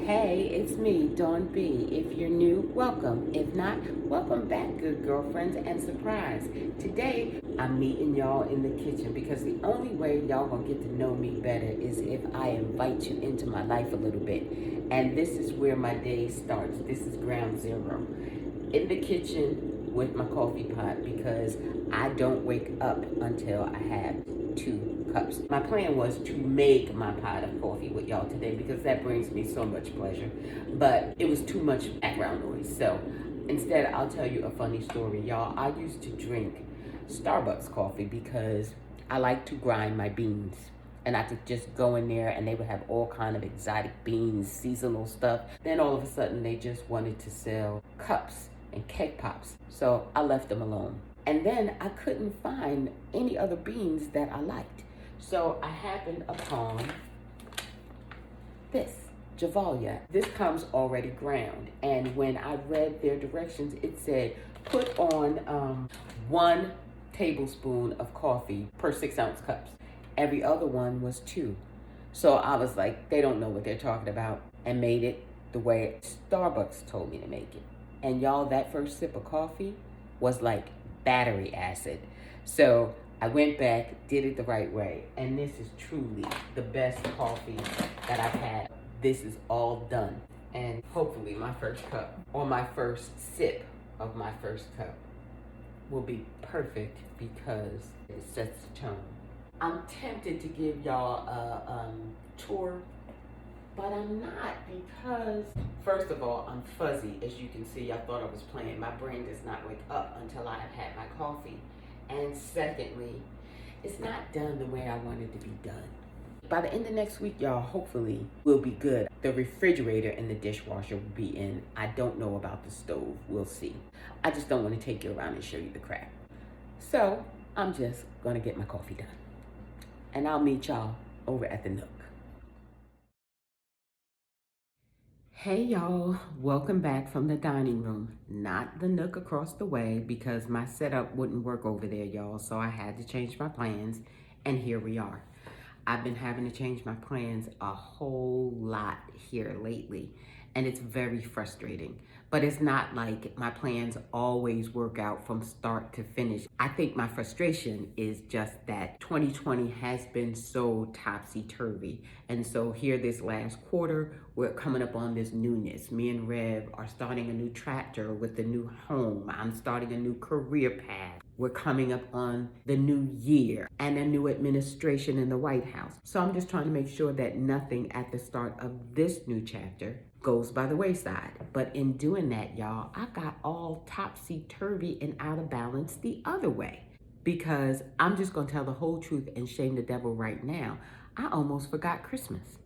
Hey, it's me, Dawn B. If you're new, welcome. If not, welcome back, good girlfriends, and surprise. Today, I'm meeting y'all in the kitchen because the only way y'all gonna get to know me better is if I invite you into my life a little bit. And this is where my day starts. This is ground zero. In the kitchen with my coffee pot because I don't wake up until I have 2 cups. My plan was to make my pot of coffee with y'all today because that brings me so much pleasure, but it was too much background noise. So instead, I'll tell you a funny story, y'all. I used to drink Starbucks coffee because I like to grind my beans. And I could just go in there and they would have all kind of exotic beans, seasonal stuff. Then all of a sudden they just wanted to sell cups and cake pops. So I left them alone. And then I couldn't find any other beans that I liked. So I happened upon this, Javalia. This comes already ground. And when I read their directions, it said, put on 1 tablespoon of coffee per 6-ounce cups. Every other one was 2. So I was like, they don't know what they're talking about, and made it the way Starbucks told me to make it. And y'all, that first sip of coffee was like battery acid. So I went back, did it the right way, and this is truly the best coffee that I've had. This is all done. And hopefully my first cup, or my first sip of my first cup, will be perfect because it sets the tone. I'm tempted to give y'all a tour, but I'm not because, first of all, I'm fuzzy. As you can see, I thought I was playing. My brain does not wake up until I have had my coffee. And secondly, it's not done the way I want it to be done. By the end of next week, y'all, hopefully we'll be good. The refrigerator and the dishwasher will be in. I don't know about the stove. We'll see. I just don't want to take you around and show you the crap. So I'm just going to get my coffee done. And I'll meet y'all over at the Nook. Hey y'all, welcome back from the dining room. Not the Nook across the way because my setup wouldn't work over there, y'all. So I had to change my plans, and here we are. I've been having to change my plans a whole lot here lately, and it's very frustrating. But it's not like my plans always work out from start to finish. I think my frustration is just that 2020 has been so topsy-turvy. And so here this last quarter, we're coming up on this newness. Me and Rev are starting a new chapter with the new home. I'm starting a new career path. We're coming up on the new year and a new administration in the White House. So I'm just trying to make sure that nothing at the start of this new chapter goes by the wayside. But in doing that, y'all, I got all topsy-turvy and out of balance the other way. Because I'm just gonna tell the whole truth and shame the devil right now. I almost forgot Christmas.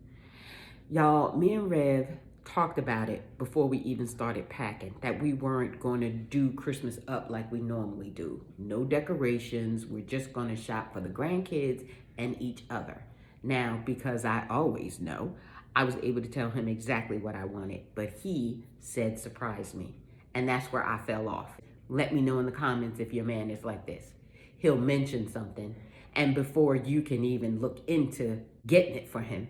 Y'all, me and Rev talked about it before we even started packing, that we weren't going to do Christmas up like we normally do. No decorations. We're just going to shop for the grandkids and each other. Now, because I always know, I was able to tell him exactly what I wanted, but he said surprise me. And that's where I fell off. Let me know in the comments if your man is like this. He'll mention something, and before you can even look into getting it for him,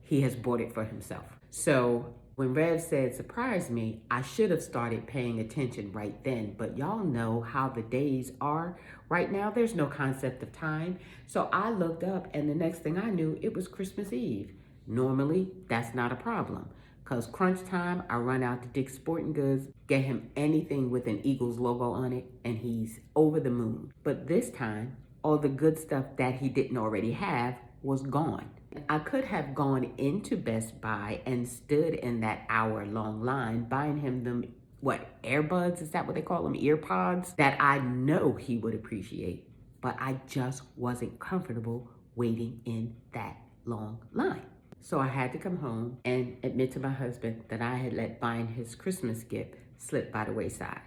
he has bought it for himself. So when Rev said surprise me, I should have started paying attention right then, but y'all know how the days are. Right now, there's no concept of time. So I looked up, and the next thing I knew, it was Christmas Eve. Normally, that's not a problem, because crunch time, I run out to Dick's Sporting Goods, get him anything with an Eagles logo on it, and he's over the moon. But this time, all the good stuff that he didn't already have was gone. I could have gone into Best Buy and stood in that hour-long line buying him them, earbuds? Is that what they call them? Ear pods? That I know he would appreciate. But I just wasn't comfortable waiting in that long line. So I had to come home and admit to my husband that I had let buying his Christmas gift slip by the wayside.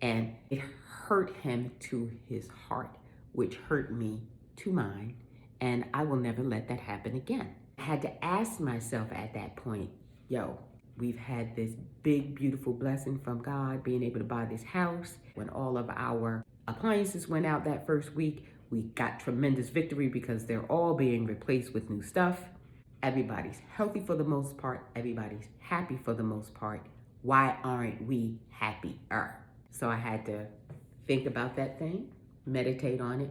And it hurt him to his heart, which hurt me to mine. And I will never let that happen again. I had to ask myself at that point, we've had this big, beautiful blessing from God, being able to buy this house. When all of our appliances went out that first week, we got tremendous victory because they're all being replaced with new stuff. Everybody's healthy for the most part. Everybody's happy for the most part. Why aren't we happier? So I had to think about that thing, meditate on it,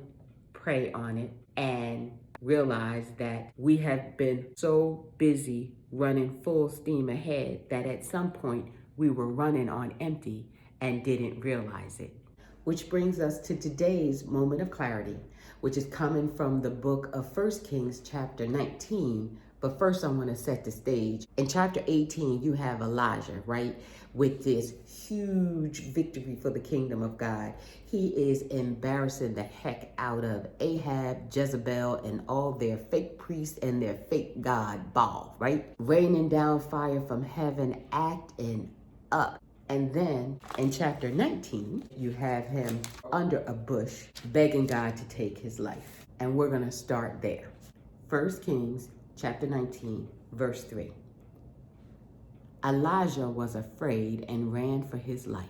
pray on it, and realize that we have been so busy running full steam ahead that at some point we were running on empty and didn't realize it. Which brings us to today's moment of clarity, which is coming from the book of 1 Kings chapter 19. But first I want to set the stage. In chapter 18, you have Elijah, right? With this huge victory for the kingdom of God. He is embarrassing the heck out of Ahab, Jezebel, and all their fake priests and their fake god, Baal, right? Raining down fire from heaven, acting up. And then in chapter 19, you have him under a bush begging God to take his life. And we're going to start there. 1 Kings chapter 19, verse 3. Elijah was afraid and ran for his life.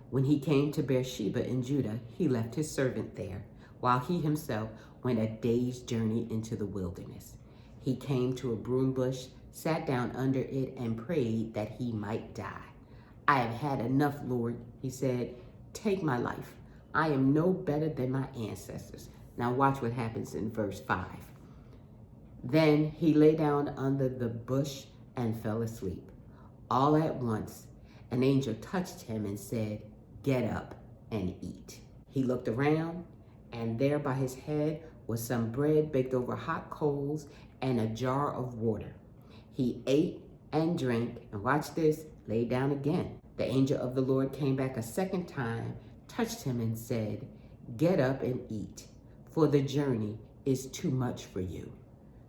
When he came to Beersheba in Judah, he left his servant there, while he himself went a day's journey into the wilderness. He came to a broom bush, sat down under it, and prayed that he might die. I have had enough, Lord, he said. Take my life. I am no better than my ancestors. Now watch what happens in verse 5. Then he lay down under the bush and fell asleep. All at once, an angel touched him and said, "Get up and eat." He looked around, and there by his head was some bread baked over hot coals and a jar of water. He ate and drank, and watch this, lay down again. The angel of the Lord came back a second time, touched him and said, "Get up and eat, for the journey is too much for you."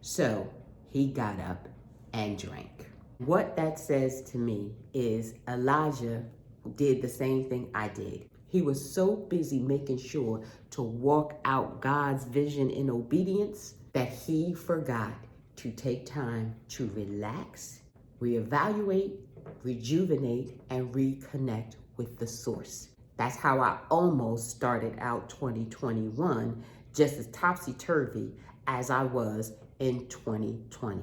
So he got up and drank. What that says to me is Elijah did the same thing I did. He was so busy making sure to walk out God's vision in obedience that he forgot to take time to relax, reevaluate, rejuvenate, and reconnect with the source. That's how I almost started out 2021, just as topsy-turvy as I was in 2020.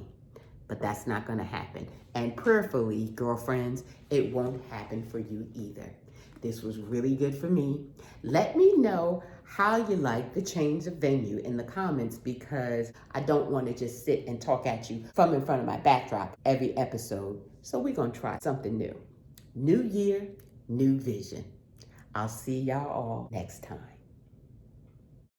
But that's not going to happen. And prayerfully, girlfriends, it won't happen for you either. This was really good for me. Let me know how you like the change of venue in the comments, because I don't want to just sit and talk at you from in front of my backdrop every episode. So we're going to try something new. New year, new vision. I'll see y'all all next time.